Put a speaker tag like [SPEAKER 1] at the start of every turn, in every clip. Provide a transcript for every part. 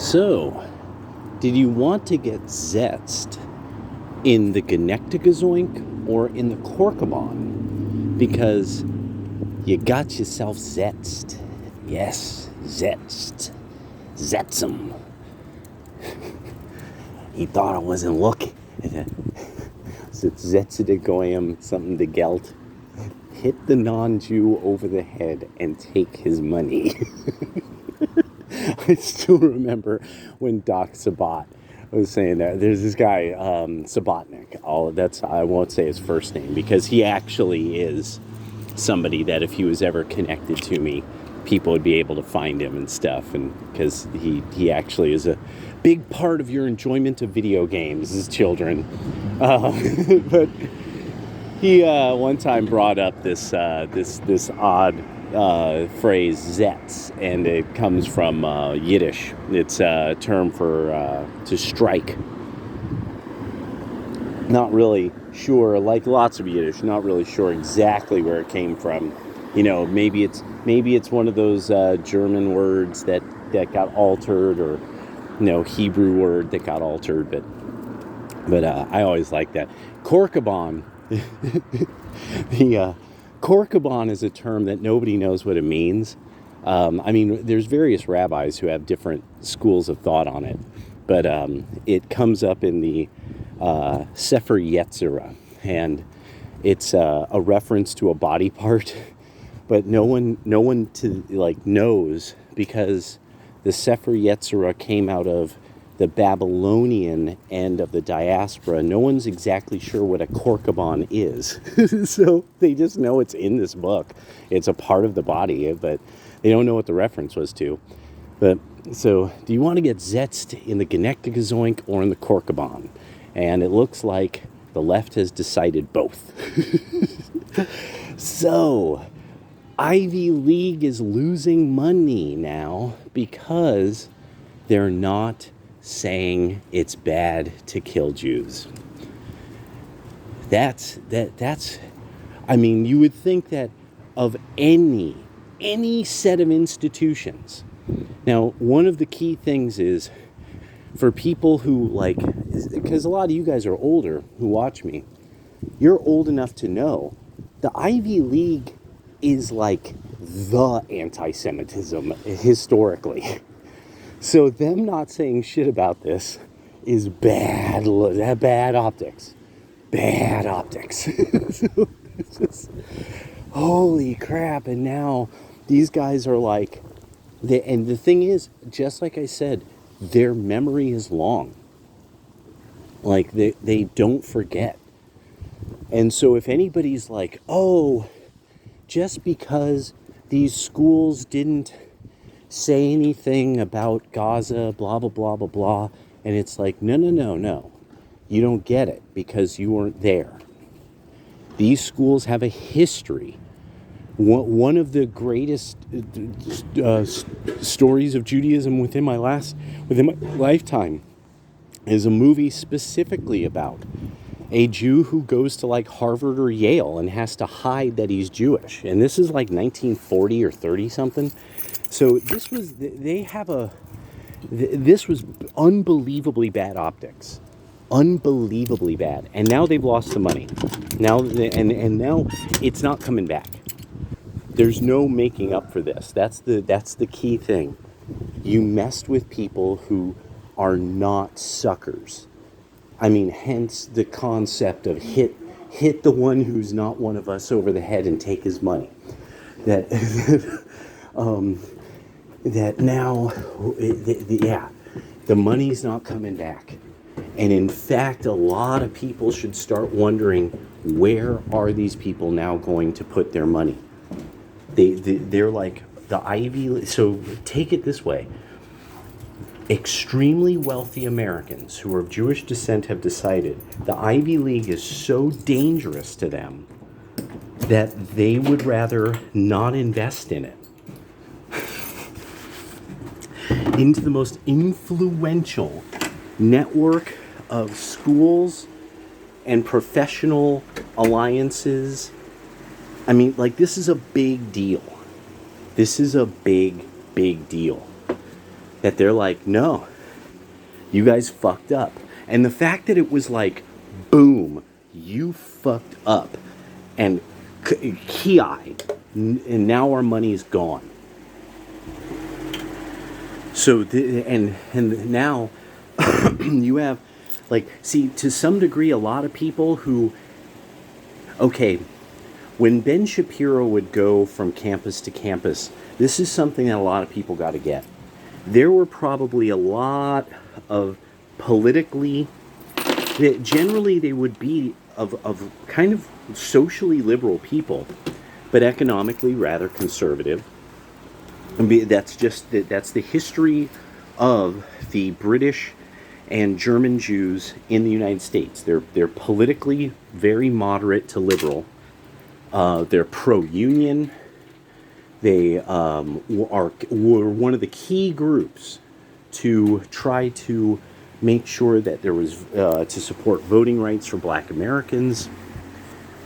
[SPEAKER 1] So, did you want to get Zetsed in the Genectigazoink or in the Korkeban? Because you got yourself Zetsed. Yes, Zetsed. Zetsum. He thought I wasn't looking. Zetsedigoyam something to gelt. Hit the non-Jew over the head and take his money. I still remember when Doc Sabat was saying that. There's this guy, Sabatnik. I won't say his first name because he actually is somebody that if he was ever connected to me, people would be able to find him and stuff. And because he actually is a big part of your enjoyment of video games as children. But he one time brought up this odd phrase Zets, and it comes from Yiddish. It's a term for to strike. Not really sure, like lots of Yiddish, not really sure exactly where it came from. You know, maybe it's one of those German words that got altered, or Hebrew word that got altered. But I always like that. Korkeban. The Korkeban is a term that nobody knows what it means. There's various rabbis who have different schools of thought on it, but it comes up in the Sefer Yetzirah, and it's a reference to a body part, but no one knows, because the Sefer Yetzirah came out of the Babylonian end of the diaspora. No one's exactly sure what a Korkeban is. So they just know it's in this book. It's a part of the body, but they don't know what the reference was to. But so, do you want to get Zetsed in the Genectigazoink or in the Korkeban? And it looks like the left has decided both. So, Ivy League is losing money now because they're not saying it's bad to kill Jews. That's you would think that of any set of institutions. Now, one of the key things is for people who because a lot of you guys are older who watch me, you're old enough to know the Ivy League is like the anti-Semitism historically. So them not saying shit about this is bad optics. Bad optics. So it's just, holy crap. And now these guys are like, and the thing is, just like I said, their memory is long. Like they don't forget. And so if anybody's like, oh, just because these schools didn't say anything about Gaza, blah, blah, blah, blah, blah. And it's like, no. You don't get it because you weren't there. These schools have a history. One of the greatest stories of Judaism within my lifetime is a movie specifically about a Jew who goes to like Harvard or Yale and has to hide that he's Jewish. And this is like 1940 or 30 something. So this was unbelievably bad optics. Unbelievably bad. And now they've lost the money. Now it's not coming back. There's no making up for this. That's the key thing. You messed with people who are not suckers. Hence the concept of hit the one who's not one of us over the head and take his money. That now, the money's not coming back. And in fact, a lot of people should start wondering, where are these people now going to put their money? They're like the Ivy. So take it this way. Extremely wealthy Americans who are of Jewish descent have decided the Ivy League is so dangerous to them that they would rather not invest in it. Into the most influential network of schools and professional alliances. This is a big deal. This is a big deal. That they're like, no, You guys fucked up. And the fact that it was like, boom, you fucked up, and Ki, and now our money is gone. So, and now you have, like, see, to some degree, a lot of people who, okay, when Ben Shapiro would go from campus to campus, this is something that a lot of people got to get. There were probably a lot of politically, generally they would be of kind of socially liberal people, but economically rather conservative. And that's the history of the British and German Jews in the United States. They're politically very moderate to liberal. They're pro-union. They were one of the key groups to try to make sure that there was to support voting rights for Black Americans.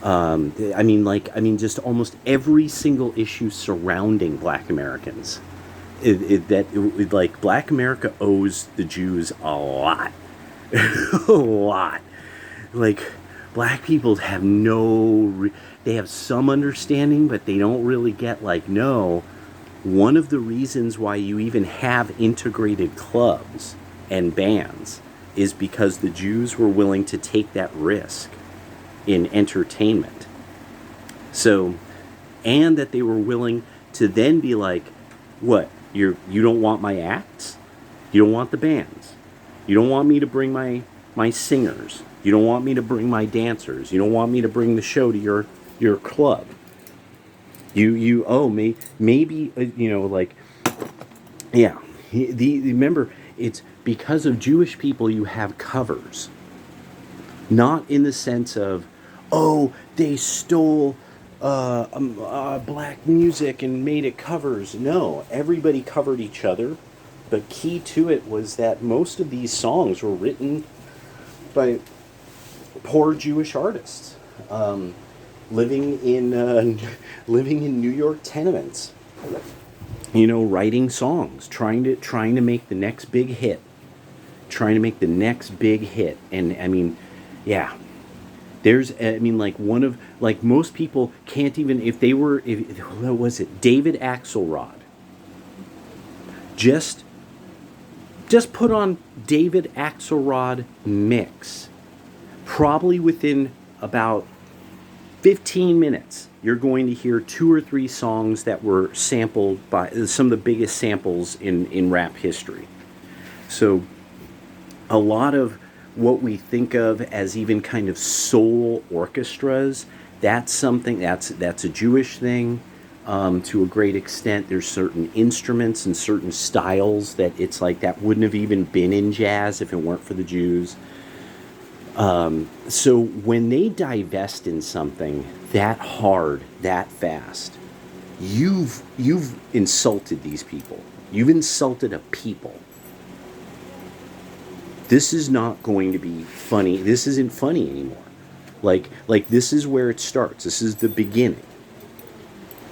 [SPEAKER 1] Just almost every single issue surrounding Black Americans. Like, Black America owes the Jews a lot. A lot. Like, Black people have they have some understanding, but they don't really get, like, no. One of the reasons why you even have integrated clubs and bands is because the Jews were willing to take that risk in entertainment. So, and that they were willing to then be like, what, you don't want my acts? You don't want the bands? You don't want me to bring my singers? You don't want me to bring my dancers? You don't want me to bring the show to your club? Maybe yeah. Remember, it's because of Jewish people you have covers. Not in the sense of, oh, they stole black music and made it covers. No, everybody covered each other. But key to it was that most of these songs were written by poor Jewish artists living in New York tenements. Writing songs, trying to make the next big hit, and I mean, yeah. There's, most people can't even, what was it, David Axelrod. Just put on David Axelrod mix. Probably within about 15 minutes, you're going to hear 2 or 3 songs that were sampled by some of the biggest samples in rap history. So, a lot of what we think of as even kind of soul orchestras, that's something that's a Jewish thing to a great extent. There's certain instruments and certain styles that it's like that wouldn't have even been in jazz if it weren't for the Jews. So when they divest in something that hard, that fast, you've insulted these people. You've insulted a people. This is not going to be funny. This isn't funny anymore. Like this is where it starts. This is the beginning.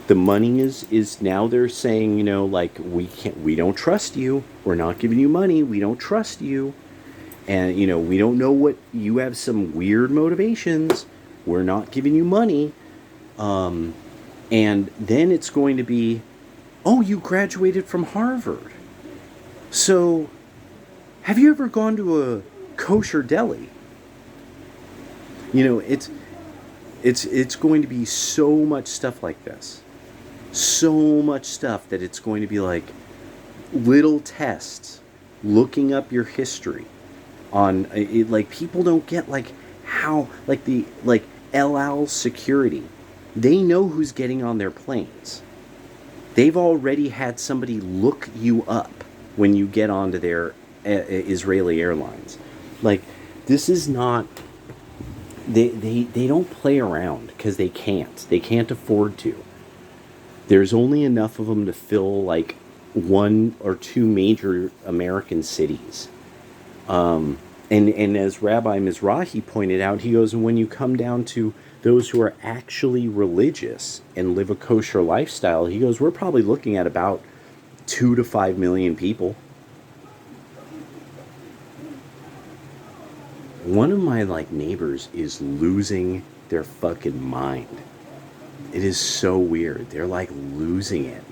[SPEAKER 1] The money is now they're saying, we don't trust you. We're not giving you money. We don't trust you. And, we don't know what, you have some weird motivations. We're not giving you money. And then it's going to be, oh, you graduated from Harvard. So, have you ever gone to a kosher deli? It's going to be so much stuff like this. So much stuff that it's going to be like little tests, looking up your history on it. Like, people don't get how El Al security. They know who's getting on their planes. They've already had somebody look you up when you get onto their Israeli airlines. This is not. They don't play around because they can't. They can't afford to. There's only enough of them to fill 1 or 2 major American cities. And as Rabbi Mizrahi pointed out, he goes, and when you come down to those who are actually religious and live a kosher lifestyle, he goes, we're probably looking at about 2 to 5 million people. one of my like neighbors is losing their fucking mind. It is so weird. They're like losing it.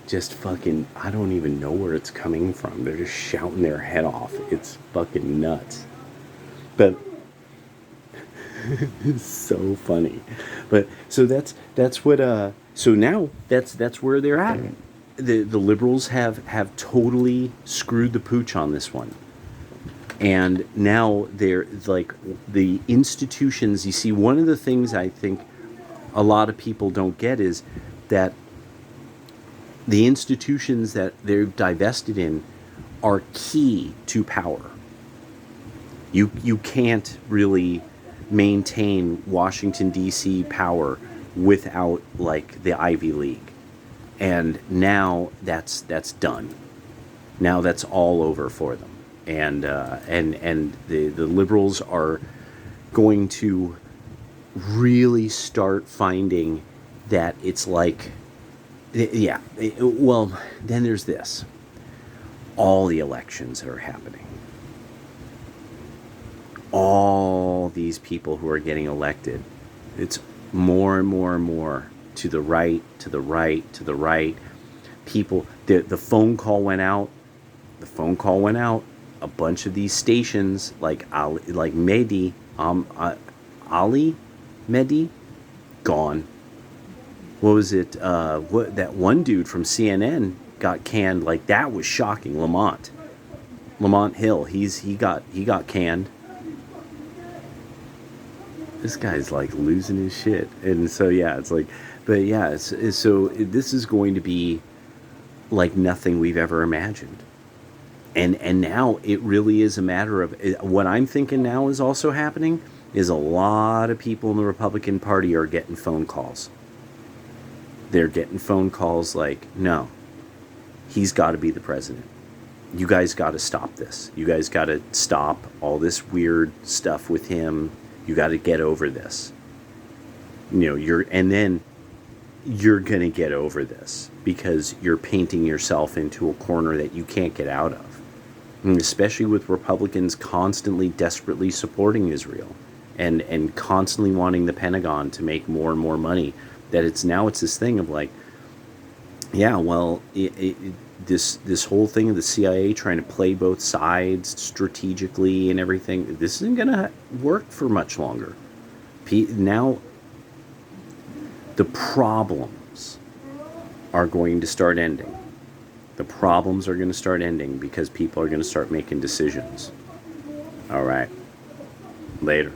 [SPEAKER 1] Just fucking, I don't even know where it's coming from. They're just shouting their head off. It's fucking nuts. But it's so funny. But so that's what so now that's where they're at. The liberals have totally screwed the pooch on this one. And now they're like the institutions, you see, one of the things I think a lot of people don't get is that the institutions that they're divested in are key to power. You can't really maintain Washington D.C. power without like the Ivy League, and now that's done. Now that's all over for them, and the liberals are going to really start finding that it's like, yeah, well, then there's this. All the elections that are happening. All these people who are getting elected. It's more and more and more to the right, to the right, to the right. People, the phone call went out. The phone call went out. A bunch of these stations, like Mehdi, Ali Mehdi, gone. What was it? What that one dude from CNN got canned? Like that was shocking. Lamont Hill. He got canned. This guy's like losing his shit, and so yeah, it's like, but yeah, so this is going to be like nothing we've ever imagined, and now it really is a matter of what I'm thinking now is also happening is a lot of people in the Republican Party are getting phone calls. They're getting phone calls like, no, he's got to be the president. You guys got to stop this. You guys got to stop all this weird stuff with him. You got to get over this. And then you're going to get over this because you're painting yourself into a corner that you can't get out of. And especially with Republicans constantly, desperately supporting Israel and constantly wanting the Pentagon to make more and more money, that it's this thing of like, yeah, well, this whole thing of the CIA trying to play both sides strategically and everything, this isn't going to work for much longer. Now, the problems are going to start ending. The problems are going to start ending because people are going to start making decisions. All right. Later.